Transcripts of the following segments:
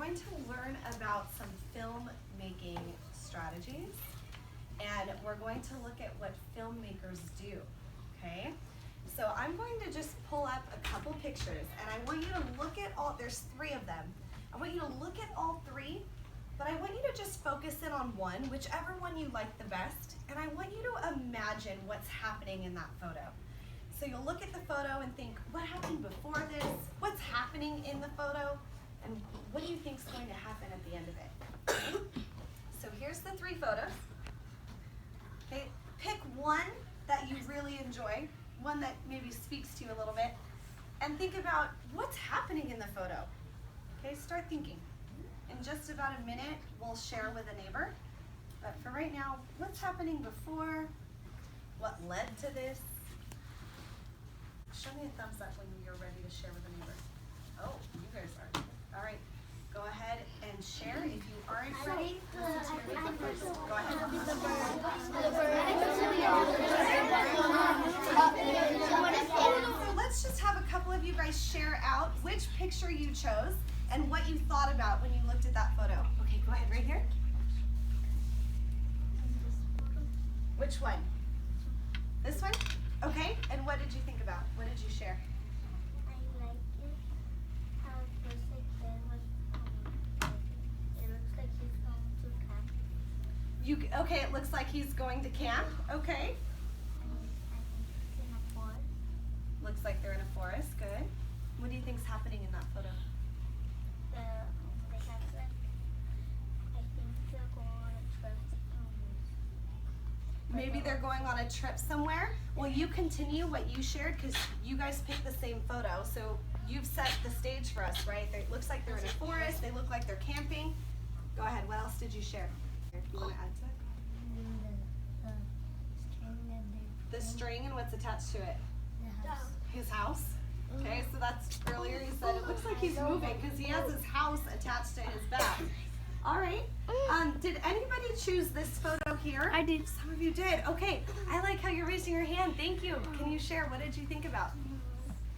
going to learn about some filmmaking strategies, and we're going to look at what filmmakers do, okay? So I'm going to just pull up a couple pictures, and I want you to look at all, there's 3 of them. I want you to look at all 3, but I want you to just focus in on one, whichever one you like the best, and I want you to imagine what's happening in that photo. So you'll look at the photo and think, what happened before this? What's happening in the photo? And what do you think is going to happen at the end of it? So here's the 3 photos. Okay, pick one that you really enjoy, one that maybe speaks to you a little bit, and think about what's happening in the photo. Okay, start thinking. In just about a minute, we'll share with a neighbor. But for right now, what's happening before? What led to this? Show me a thumbs up when you're ready to share with a neighbor. Oh, you guys are. All right, go ahead and share. If you aren't ready, listen to your neighbor first. Go ahead. So let's just have a couple of you guys share out which picture you chose and what you thought about when you looked at that photo. Okay, go ahead, right here. Which one? This one? Okay, and what did you think about? What did you share? I like it how it looks like Ben was, it looks like he's going to camp. Okay, it looks like he's going to camp. Okay. I think it's in a forest. Looks like they're in a forest. Good. What do you think's happening in that photo? They have like, I think they're going on a trip. Maybe they're going on a trip somewhere. Well, you continue what you shared because you guys picked the same photo. So you've set the stage for us, right? It looks like they're in a forest. They look like they're camping. Go ahead. What else did you share? If you want to add to it. The string and what's attached to it? The house. His house. Okay, so that's earlier you said it looks like he's moving because he has his house attached to his back. All right. Did anybody choose this photo here? I did. Some of you did. Okay. I like how you're raising your hand. Thank you. Can you share? What did you think about?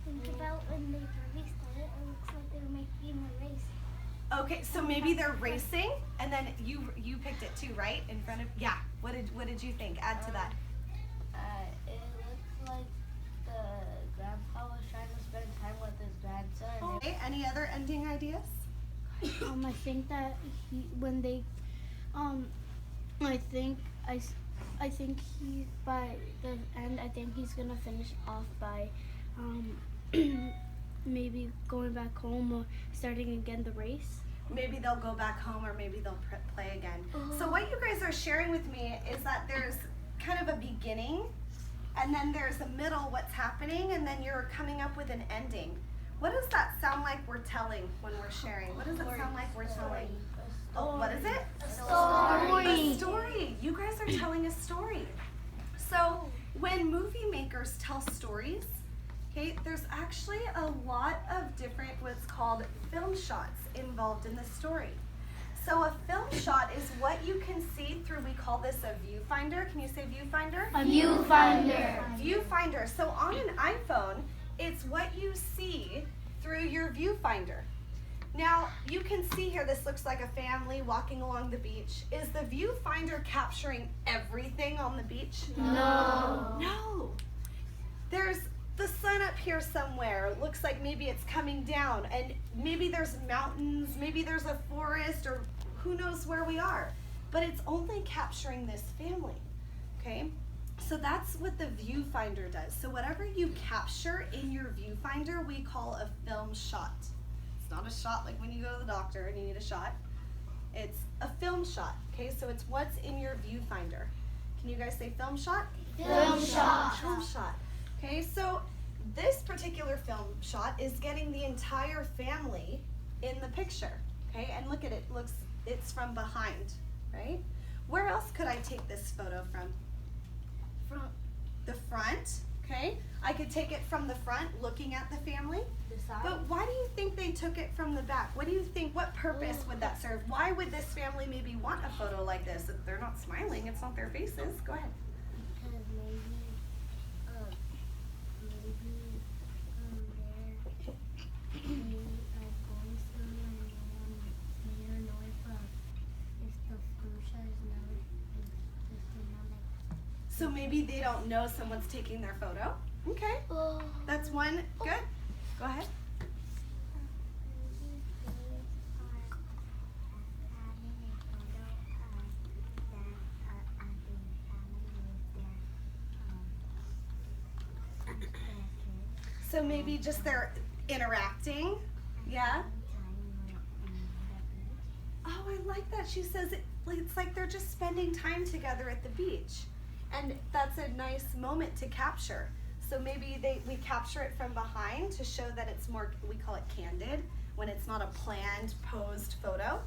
Think about when they released it, it looks like they're making a race. Okay, so maybe they're racing, and then you picked it too, right? In front of What did you think? Add to that. It looks like the grandpa was trying to spend time with his grandson. Okay. Any other ending ideas? I think that I think he by the end, I think he's gonna finish off by maybe going back home or starting again the race. Maybe they'll go back home or maybe they'll play again. So what you guys are sharing with me is that there's kind of a beginning, and then there's a middle, what's happening, and then you're coming up with an ending. What does that sound like we're telling when we're sharing? What does it sound like we're telling? Oh, what is it? A story. You guys are telling a story. So when movie makers tell stories, okay, there's actually a lot of different what's called film shots involved in the story. So a film shot is what you can see through, we call this a viewfinder. Can you say viewfinder? A viewfinder. Viewfinder. So on an iPhone, it's what you see through your viewfinder. Now, you can see here, this looks like a family walking along the beach. Is the viewfinder capturing everything on the beach? No. No. There's the sun up here somewhere. It looks like maybe it's coming down, and maybe there's mountains, maybe there's a forest, or who knows where we are. But it's only capturing this family, okay? So that's what the viewfinder does. So whatever you capture in your viewfinder, we call a film shot. It's not a shot like when you go to the doctor and you need a shot. It's a film shot, okay? So it's what's in your viewfinder. Can you guys say film shot? Film shot. Film shot. Okay, so this particular film shot is getting the entire family in the picture, okay? And look at it, it's from behind, right? Where else could I take this photo from? The front, okay? I could take it from the front, looking at the family. The side. But why do you think they took it from the back? What do you think, what purpose would that serve? Why would this family maybe want a photo like this? If they're not smiling, it's not their faces. Go ahead. Because maybe they're going somewhere and So maybe they don't know someone's taking their photo. Okay, that's one. Good. Go ahead. So maybe just they're interacting. Yeah. Oh, I like that. She says it's like they're just spending time together at the beach. And that's a nice moment to capture. So maybe we capture it from behind to show that it's more, we call it candid, when it's not a planned, posed photo.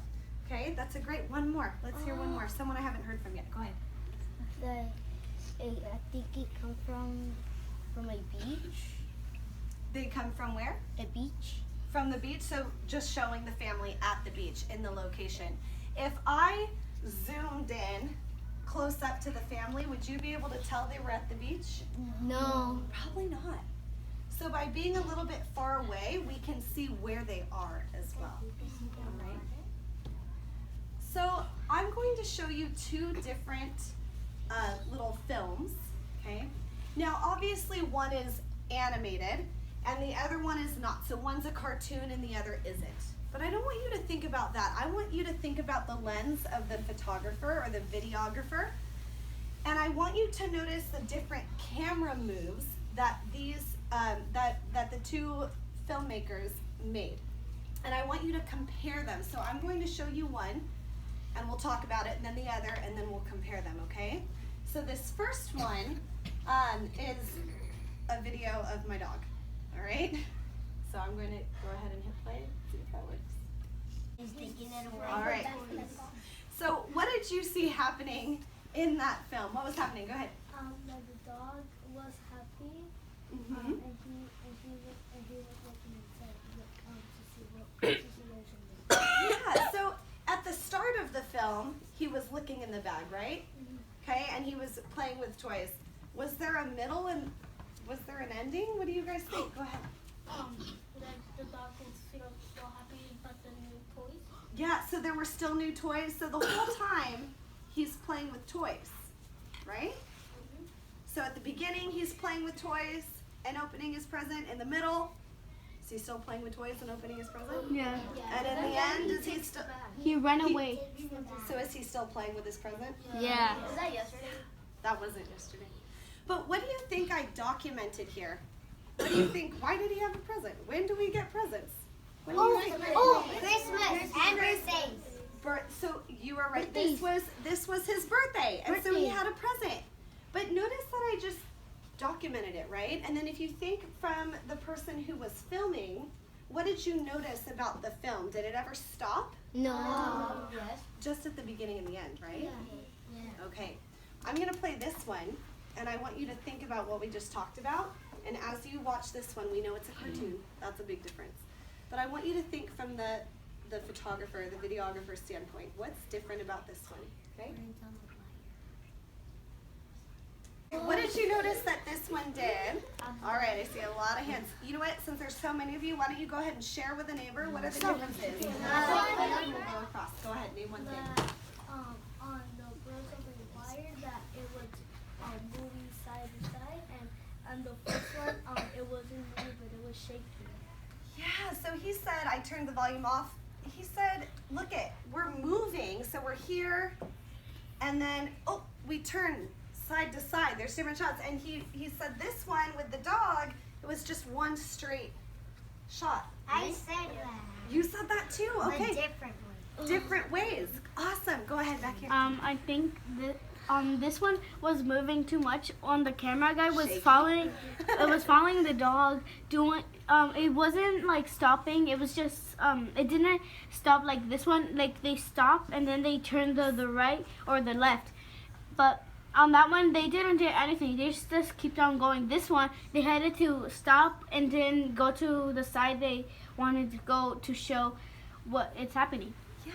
Okay, that's a great, one more. Let's hear one more. Someone I haven't heard from yet. Go ahead. I think it comes from a beach. They come from where? A beach. From the beach, so just showing the family at the beach in the location. If I zoomed in close up to the family, would you be able to tell they were at the beach? No. Probably not. So by being a little bit far away, we can see where they are as well. All right. So I'm going to show you two different little films, okay? Now obviously one is animated and the other one is not. So one's a cartoon and the other isn't. But I don't want you to think about that. I want you to think about the lens of the photographer or the videographer. And I want you to notice the different camera moves that these that the two filmmakers made. And I want you to compare them. So I'm going to show you one and we'll talk about it, and then the other, and then we'll compare them, okay? So this first one is a video of my dog, all right? So I'm going to go ahead and hit play, see if that works. He's taking it away. All right. So what did you see happening in that film? What was happening? Go ahead. That the dog was happy, Mm-hmm. and he was looking inside to see what situation. Yeah, so at the start of the film, he was looking in the bag, right? Okay, and he was playing with toys. Was there a middle and was there an ending? What do you guys think? Go ahead. The dog was so happy about the new toys. Yeah, so there were still new toys. So the whole time, he's playing with toys, right? So at the beginning, he's playing with toys and opening his present. In the middle, is he still playing with toys and opening his present? Yeah. And in the end, is he still? He ran away. So is he still playing with his present? Yeah. Was that yesterday? That wasn't yesterday. But what do you think I documented here? What do you think? Why did he have a present? When do we get presents? When do you think? Christmas and birthdays. So you are right. This was his birthday, and so he had a present. But notice that I just documented it, right? And then if you think from the person who was filming, what did you notice about the film? Did it ever stop? No. Yes. Just at the beginning and the end, right? Yeah. Okay. I'm gonna play this one, and I want you to think about what we just talked about. And as you watch this one, we know it's a cartoon. That's a big difference. But I want you to think from the photographer, the videographer standpoint. What's different about this one? Okay. What did you notice that this one did? All right, I see a lot of hands. You know what? Since there's so many of you, why don't you go ahead and share with a neighbor? What are the differences? We'll go across. Go ahead, name one thing. On the Birds of the Wire, that it was moving side to side, and on the first one, it wasn't moving, but it was shaking. Yeah, so he said, I turned the volume off. He said, look it, we're moving, so we're here, and then, oh, we turn side to side. There's different shots, and he said this one with the dog, it was just one straight shot. I said that. You said that too? Okay. Differently. Different ways. Awesome. Go ahead, back here. I think that this one was moving too much. On the camera guy was Shaky. following. It was following the dog. Doing. It wasn't like stopping. It was just. It didn't stop like this one. Like they stop and then they turn the right or the left. But on that one they didn't do anything. They just kept on going. This one they had to stop and then go to the side they wanted to go to show what it's happening. Yeah,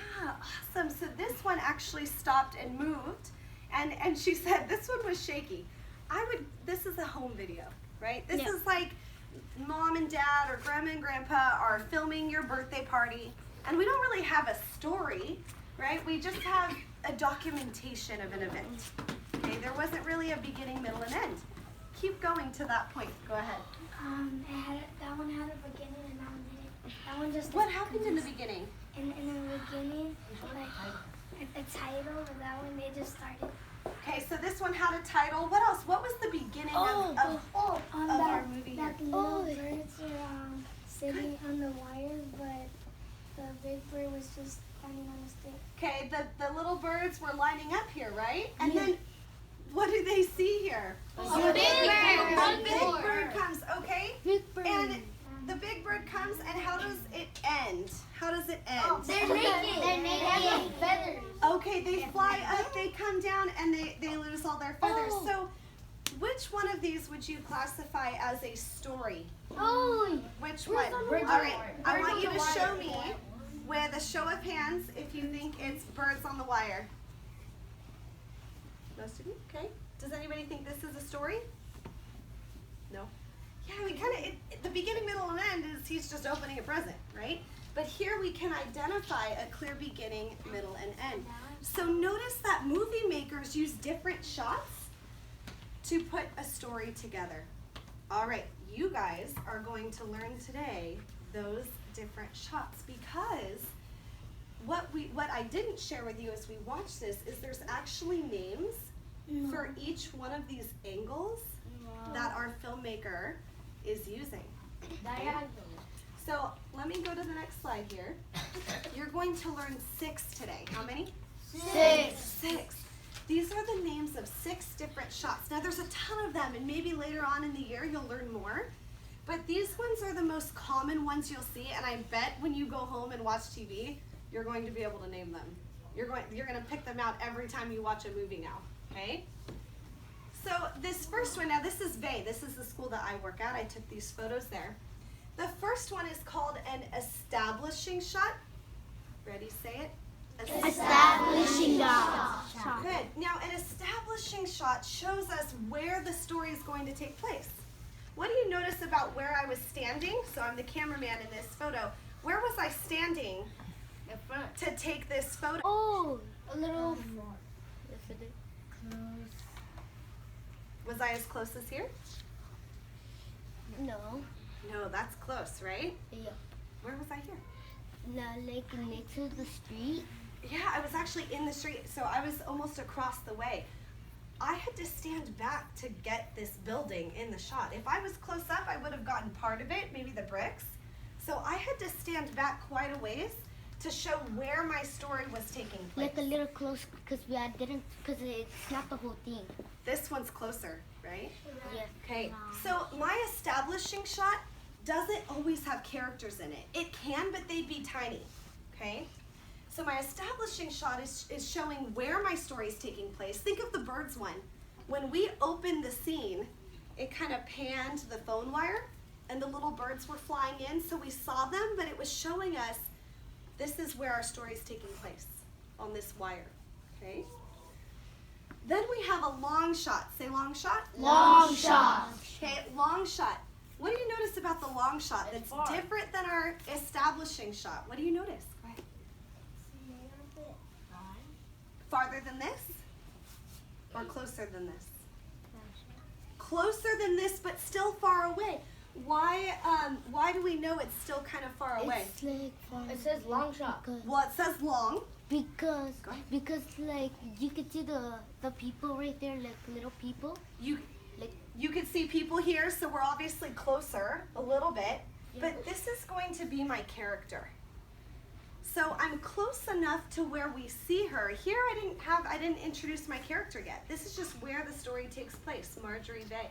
awesome. So this one actually stopped and moved, and she said this one was shaky. This is a home video, right? This is like mom and dad or grandma and grandpa are filming your birthday party, and we don't really have a story, right? We just have a documentation of an event. Okay, there wasn't really a beginning, middle, and end. Keep going to that point. Go ahead. That one had a beginning and that one didn't. That one just. What happened in the beginning? In the beginning, like a title, and that one they just started. Okay, so this one had a title. What else? What was the beginning of our movie here? That the little birds are sitting on the wires, but the big bird was just standing on the stick. Okay, the little birds were lining up here, right? And then what do they see here? A big bird. A big bird comes, okay? Big bird. And the big bird comes, and how does it end? How does it end? They're naked. They're naked. They have feathers. Okay, they fly up, they come down, and they lose all their feathers. So which one of these would you classify as a story? Oh. Which one? All right, I want you to show me with a show of hands if you think it's Birds on the Wire. Most of you? Okay. Does anybody think this is a story? No? Yeah, we kind of, the beginning, middle, and end is he's just opening a present, right? But here we can identify a clear beginning, middle, and end. So notice that movie makers use different shots to put a story together. All right, you guys are going to learn today those different shots because what I didn't share with you as we watch this is there's actually names for each one of these angles that our filmmaker is using. Okay? So let me go to the next slide here. You're going to learn 6 today. How many? 6. These are the names of 6 different shots. Now there's a ton of them, and maybe later on in the year you'll learn more. But these ones are the most common ones you'll see, and I bet when you go home and watch TV, you're going to be able to name them. You're going to pick them out every time you watch a movie now, okay? So this first one, now this is Bay. This is the school that I work at. I took these photos there. The first one is called an establishing shot. Ready, say it. Establishing shot. Good. Now an establishing shot shows us where the story is going to take place. What do you notice about where I was standing? So I'm the cameraman in this photo. Where was I standing to take this photo? Oh, a little. Was I as close as here? No. No, that's close, right? Yeah. Where was I here? No, like next to the street. Yeah, I was actually in the street, so I was almost across the way. I had to stand back to get this building in the shot. If I was close up, I would have gotten part of it, maybe the bricks. So I had to stand back quite a ways to show where my story was taking place. Like a little close, because it's not the whole thing. This one's closer, right? Yeah. Okay, so my establishing shot doesn't always have characters in it. It can, but they'd be tiny, okay? So my establishing shot is showing where my story is taking place. Think of the birds one. When we opened the scene, it kind of panned the phone wire and the little birds were flying in, so we saw them, but it was showing us this is where our story is taking place, on this wire, okay? Then we have a long shot. Say long shot. Long shot. Okay, long shot. What do you notice about the long shot that's different than our establishing shot? What do you notice? Go ahead. Farther than this? Or closer than this? Closer than this, but still far away. Why do we know it's still kind of far away? It's like It says long shot. Well, it says long. Because Go ahead. like you can see the people right there, like little people. You could see people here, so we're obviously closer a little bit, but this is going to be my character. So I'm close enough to where we see her. Here I didn't introduce my character yet. This is just where the story takes place, Marjorie Bay.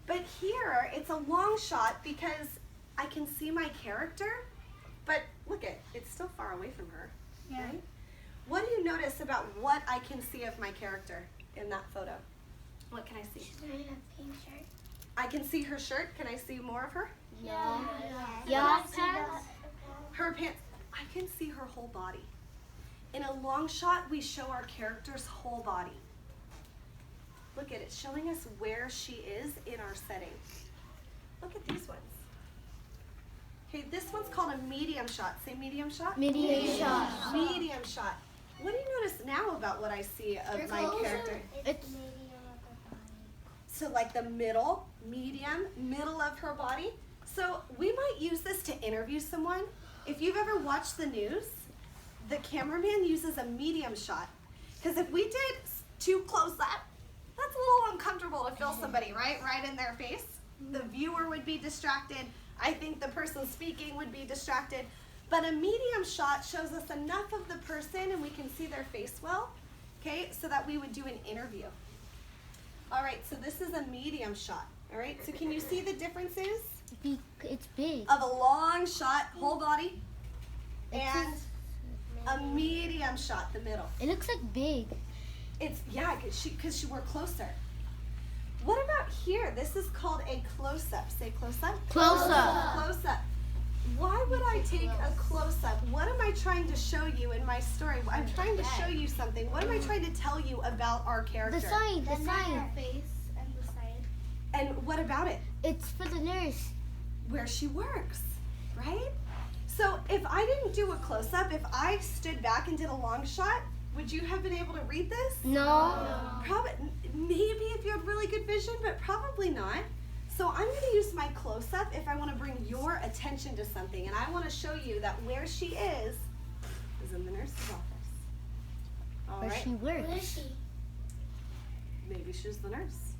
But here it's a long shot because I can see my character, but look it's still far away from her. Yeah. Right? What do you notice about what I can see of my character in that photo? What can I see? She's wearing a pink shirt. I can see her shirt. Can I see more of her? Yeah. Yeah. Her pants. I can see her whole body. In a long shot, we show our character's whole body. Look at it, showing us where she is in our setting. Look at these ones. Okay, this one's called a medium shot. Say medium shot. Medium shot. Medium shot. what do you notice now about what I see of my character? It's medium of the body. So like the middle, medium, middle of her body. So we might use this to interview someone. If you've ever watched the news, the cameraman uses a medium shot. Because if we did too close up, that's a little uncomfortable to film somebody, right? Right in their face. The viewer would be distracted. I think the person speaking would be distracted. But a medium shot shows us enough of the person and we can see their face well, okay, so that we would do an interview. All right, so this is a medium shot, all right? So can you see the differences? It's big. Of a long shot, whole body, and a medium shot, the middle. It looks like big. It's, yeah, because we're closer. What about here? This is called a close-up. Say close-up. Close-up. Close-up. Why would I take a close-up? What am I trying to show you in my story? I'm trying to show you something. What am I trying to tell you about our character? The sign. The Her sign. face and the side. And what about it? It's for the nurse. Where she works, right? So if I didn't do a close-up, if I stood back and did a long shot, would you have been able to read this? No. Probably, maybe if you had really good vision, but probably not. So I'm going to use my close-up if I want to bring your attention to something, and I want to show you that where she is in the nurse's office. All Where right. she works. Where is she? Maybe she's the nurse.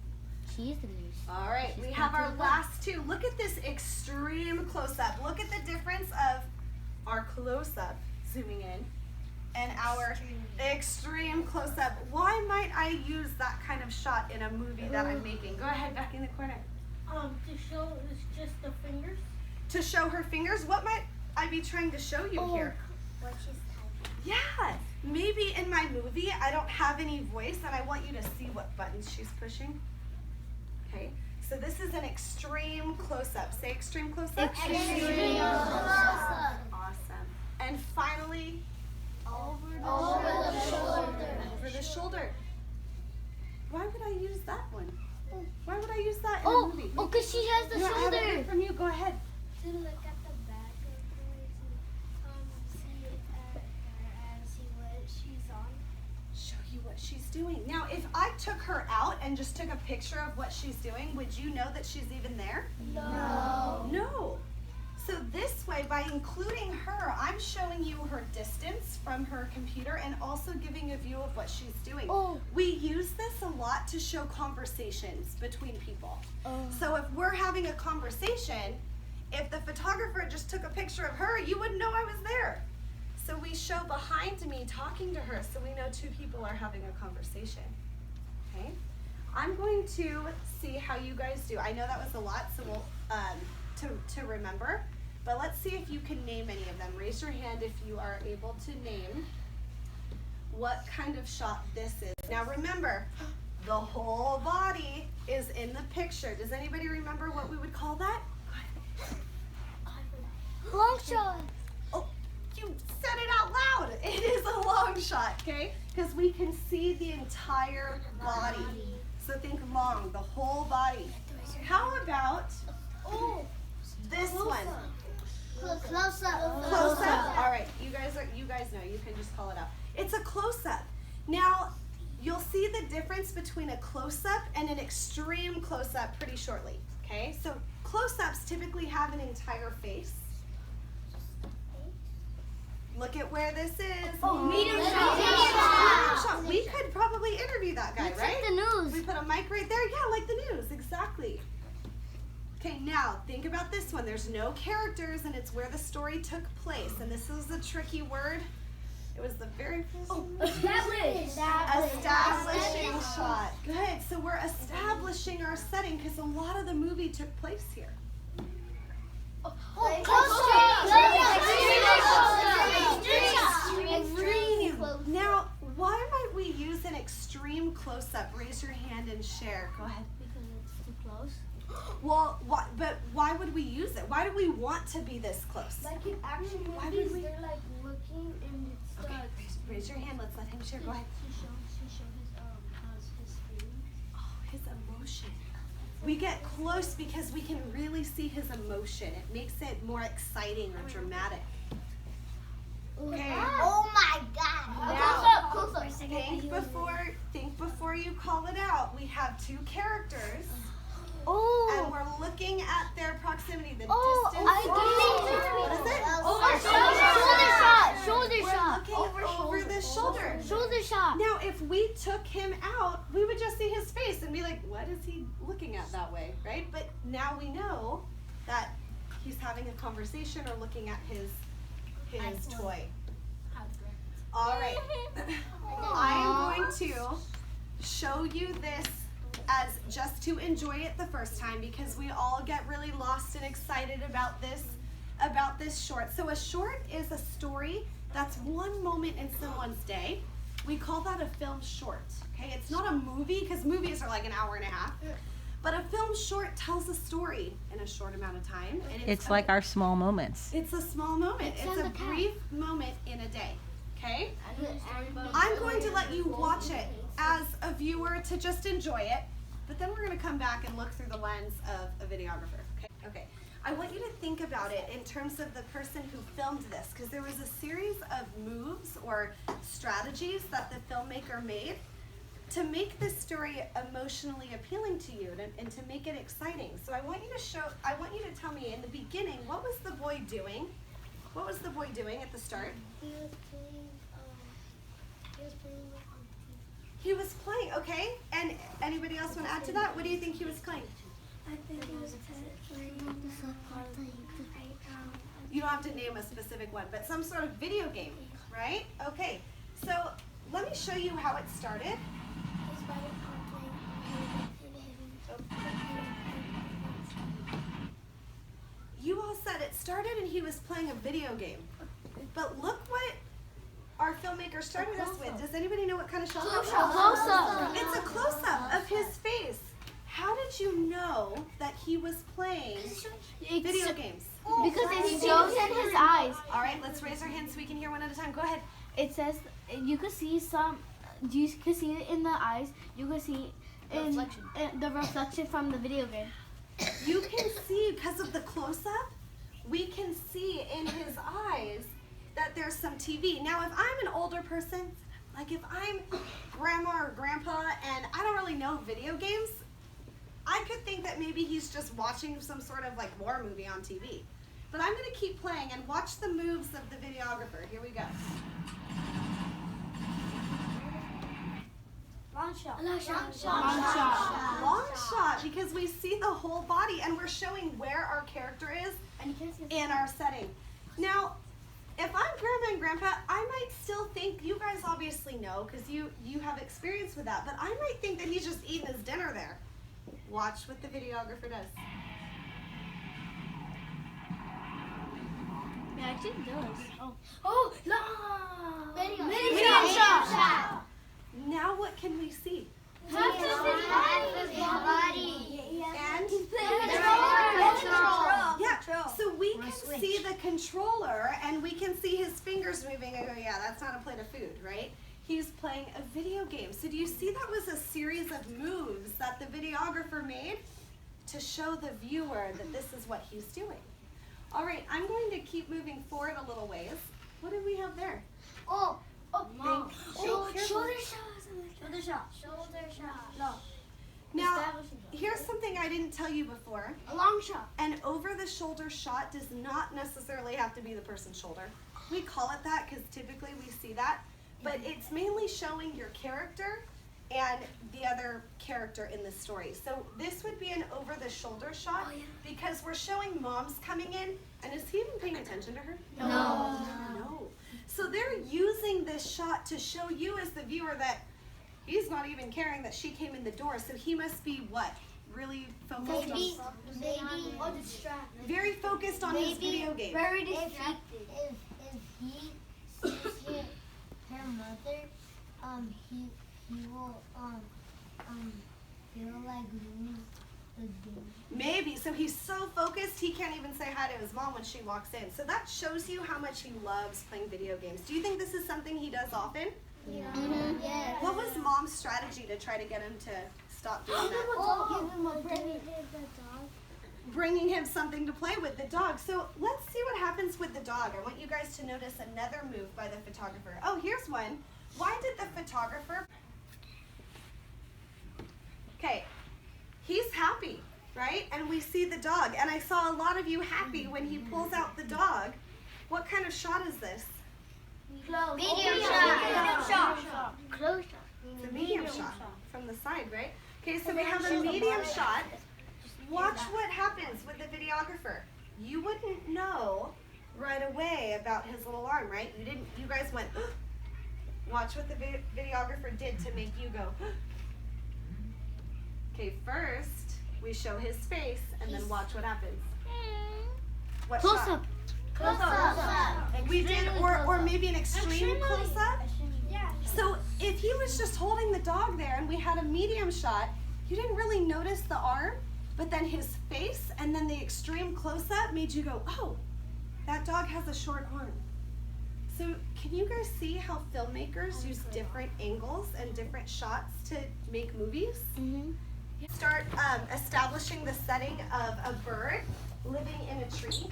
She is the nurse. All right, we have our last two. Look at this extreme close-up. Look at the difference of our close-up, zooming in, and our extreme close-up. Why might I use that kind of shot in a movie that I'm making? Go ahead, back in the corner. To show it's just the fingers. To show her fingers, what might I be trying to show you here? What she's typing. Yeah, maybe in my movie I don't have any voice and I want you to see what buttons she's pushing. Okay, so this is an extreme close-up. Say extreme close-up. Extreme Awesome. And finally, Over the shoulder. over the shoulder. Why would I use that one? Why would I use that in a Oh, movie? because she has the Yeah, I have it shoulder. from you. Go ahead. To look at the back of her to see her and see what she's on. Show you what she's doing. Now, if I took her out and just took a picture of what she's doing, would you know that she's even there? No. No. So this way, by including her, I'm showing you her distance from her computer and also giving a view of what she's doing. Oh. We use this a lot to show conversations between people. Oh. So if we're having a conversation, if the photographer just took a picture of her, you wouldn't know I was there. So we show behind me talking to her so we know two people are having a conversation. Okay? I'm going to see how you guys do. I know that was a lot, so we'll to remember. But let's see if you can name any of them. Raise your hand if you are able to name what kind of shot this is. Now remember, the whole body is in the picture. Does anybody remember what we would call that? Long shot. Oh, you said it out loud. It is a long shot, okay? Because we can see the entire body. So think long, the whole body. How about this one? Close up. Close up. All right, you guys know. You can just call it out. It's a close up. Now, you'll see the difference between a close up and an extreme close up pretty shortly. Okay, so close ups typically have an entire face. Look at where this is. Medium shot. We could probably interview that guy, It's right? like the news. We put a mic right there. Yeah, like the news. Exactly. Okay, now think about this one. There's no characters, and it's where the story took place. And this is a tricky word. It was the very first one. Establishing shot. Good. So we're establishing our setting because a lot of the movie took place here. Extreme. Now, why might we use an extreme close-up? Raise your hand and share. Go ahead. Because it's too close. Well, but why would we use it? Why do we want to be this close? Like in action Why movies, would we- they're like looking and it's Okay, like raise your hand. Let's let him share. Go ahead. to show his feelings. Oh, his emotion. We get close because we can really see his emotion. It makes it more exciting or dramatic. Okay. Oh my God! Now, have two characters, and Oh. we're looking at their proximity, the Oh, distance. I get it. What is it? Shoulder We're shot. looking over the shoulder. Shoulder shot. Now, if we took him out, we would just see his face and be like, what is he looking at that way, right? But now we know that he's having a conversation or looking at his toy. All right. I am going to show you this as just to enjoy it the first time because we all get really lost and excited about this short. So a short is a story that's one moment in someone's day. We call that a film short, okay? It's not a movie because movies are like an hour and a half. But a film short tells a story in a short amount of time. And It's like our small moments. It's a small moment. It's It's on a the cat. brief moment in a day, okay? I'm going to let you watch it as a viewer to just enjoy it, but then we're going to come back and look through the lens of a videographer. Okay. I want you to think about it in terms of the person who filmed this, because there was a series of moves or strategies that the filmmaker made to make this story emotionally appealing to you and to make it exciting. So I want you to tell me in the beginning, what was the boy doing? What was the boy doing at the start? He was playing on TV. He was playing, okay? And anybody else want to add to that? What do you think he was playing? I think he was playing You don't have to name a specific one, but some sort of video game, right? Okay, so let me show you how it started. You all said it started and he was playing a video game. But look what our filmmaker started us with. Does anybody know what kind of shot that was? Close-up. It's a close-up of his face. How did you know that he was playing video games? Because it shows in his eyes. All right, let's raise our hands so we can hear one at a time. Go ahead. It says you could see you could see it in the eyes. You could see the reflection from the video game. You can see, because of the close-up, we can see in his eyes that there's some TV. Now, if I'm an older person, like if I'm grandma or grandpa and I don't really know video games, I could think that maybe he's just watching some sort of like war movie on TV. But I'm going to keep playing and watch the moves of the videographer. Here we go. Long shot. Long shot, because we see the whole body and we're showing where our character is in our setting. Now, if I'm grandma and grandpa, I might still think, you guys obviously know because you have experience with that, but I might think that he's just eating his dinner there. Watch what the videographer does. Yeah, actually it does. Oh, long. Video shot. Now what can we see? Half of his body. And Control. yeah, so we can see the controller and we can see his fingers moving and go, yeah, that's not a plate of food, right? He's playing a video game. So do you see that was a series of moves that the videographer made to show the viewer that this is what he's doing? All right, I'm going to keep moving forward a little ways. What do we have there? Mom. Shoulder shot. No. Now, here's something I didn't tell you before. A long shot. An over-the-shoulder shot does not necessarily have to be the person's shoulder. We call it that because typically we see that, but it's mainly showing your character and the other character in the story. So this would be an over-the-shoulder shot because we're showing mom's coming in, and is he even paying attention to her? No. No. So they're using this shot to show you as the viewer that he's not even caring that she came in the door, so he must be what? Really focused on, very focused on his video game. Very distracted. If he sees her mother, he will feel like lose the game. Maybe. So he's so focused he can't even say hi to his mom when she walks in. So that shows you how much he loves playing video games. Do you think this is something he does often? Yeah. Yeah. What was mom's strategy to try to get him to stop doing that? Give him a dog. Bringing him something to play with, the dog. So let's see what happens with the dog. I want you guys to notice another move by the photographer. Oh, here's one. Why did the photographer Okay, he's happy, right? And we see the dog. And I saw a lot of you happy when he pulls out the dog. What kind of shot is this? Close. Medium shot. Close shot. It's a medium shot from the side, right? Okay, so we have a medium shot. Watch what happens with the videographer. You wouldn't know right away about his little arm, right? You guys went, watch what the videographer did to make you go, Okay, first we show his face and then watch what happens. What Close shot? up. Close up. We did, or maybe an extreme close up. Yeah. So if he was just holding the dog there and we had a medium shot, you didn't really notice the arm, but then his face and then the extreme close up made you go, oh, that dog has a short arm. So can you guys see how filmmakers use different angles and different shots to make movies? Mm-hmm. Start establishing the setting of a bird living in a tree.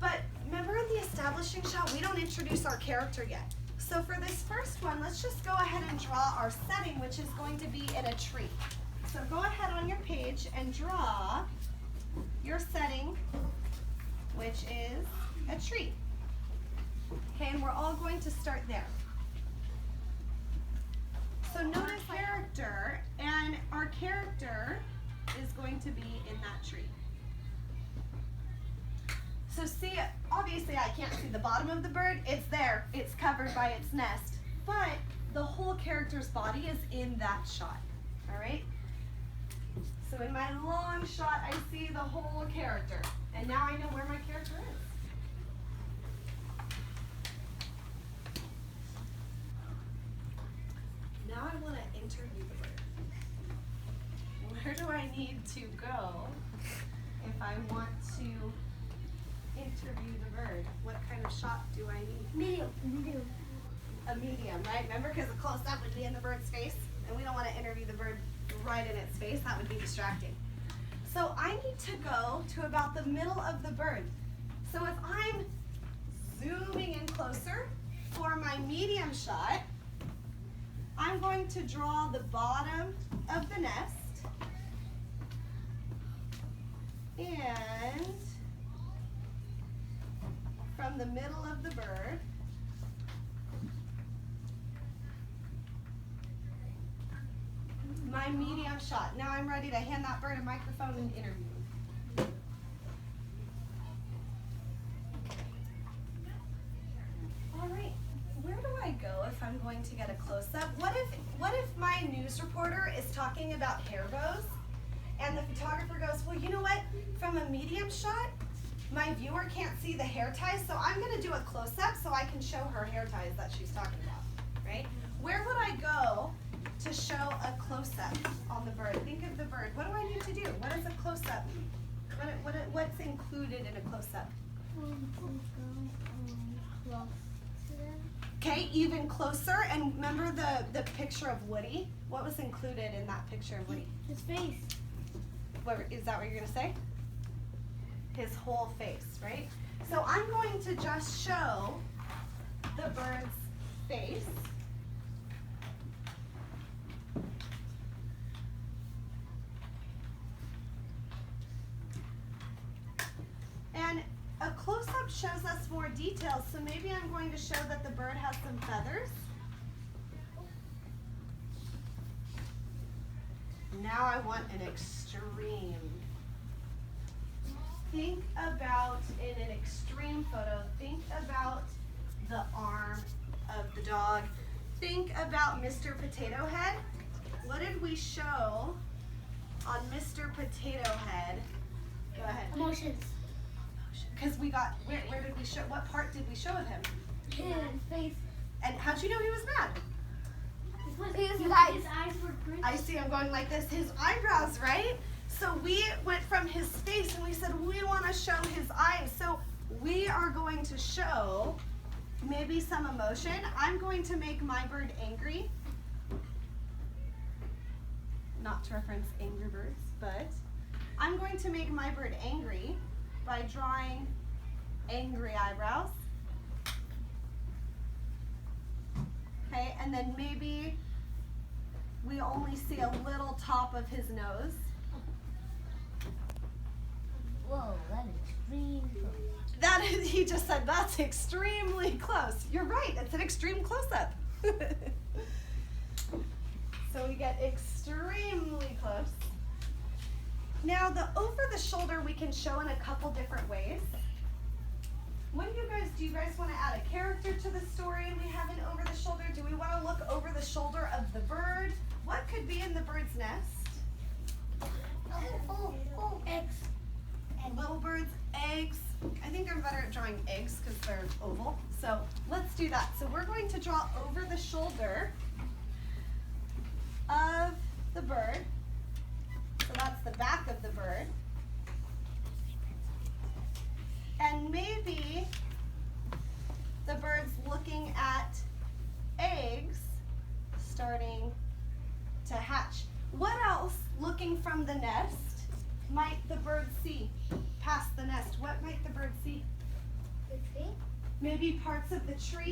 But remember in the establishing shot, we don't introduce our character yet. So for this first one, let's just go ahead and draw our setting, which is going to be in a tree. So go ahead on your page and draw your setting, which is a tree. Okay, and we're all going to start there. So notice character, and our character is going to be in that tree. So see, obviously I can't see the bottom of the bird. It's there. It's covered by its nest. But the whole character's body is in that shot. All right? So in my long shot, I see the whole character. And now I know where my character is. Now I want to interview the bird. Where do I need to go if I want to interview the bird? What kind of shot do I need? Medium. A medium, right? Remember, because a close-up would be in the bird's face, and we don't want to interview the bird right in its face. That would be distracting. So I need to go to about the middle of the bird. So if I'm zooming in closer for my medium shot, I'm going to draw the bottom of the nest and from the middle of the bird, my medium shot. Now I'm ready to hand that bird a microphone and interview him. All right, where do I go if I'm going to get a close-up? What if my news reporter is talking about hair bows and the photographer goes, well, you know what? From a medium shot, my viewer can't see the hair ties, so I'm gonna do a close-up so I can show her hair ties that she's talking about, right? Where would I go to show a close-up on the bird? Think of the bird. What do I need to do? What does a close-up mean? What's included in a close-up? Okay, even closer. And remember the picture of Woody? What was included in that picture of Woody? His face. Is that what you're gonna say? His whole face, right? So I'm going to just show the bird's face. And a close-up shows us more details, so maybe I'm going to show that the bird has some feathers. Now I want an extreme. Think about, in an extreme photo, think about the arm of the dog. Think about Mr. Potato Head. What did we show on Mr. Potato Head? Go ahead. Emotions. Because we got, where did we show, what part did we show of him? His face. And how'd you know he was mad? His eyes were green. I see him going like this, his eyebrows, right? So we went from his face and we said we want to show his eyes. So we are going to show maybe some emotion. I'm going to make my bird angry. Not to reference Angry Birds, but I'm going to make my bird angry by drawing angry eyebrows. Okay, and then maybe we only see a little top of his nose. Whoa, that is extreme close. That is, he just said that's extremely close. You're right, it's an extreme close-up. So we get extremely close. Now the over the shoulder we can show in a couple different ways. What do you guys want to add a character to the story and we have an over the shoulder? Do we want to look over the shoulder of the bird? What could be in the bird's nest? Eggs. Little birds, eggs. I think I'm better at drawing eggs because they're oval. So let's do that. So we're going to draw over the shoulder of the bird. So that's the back of the bird. And maybe the bird's looking at eggs starting to hatch. What else, looking from the nest, might the bird see past the nest? What might the bird see? The tree. Maybe parts of the tree.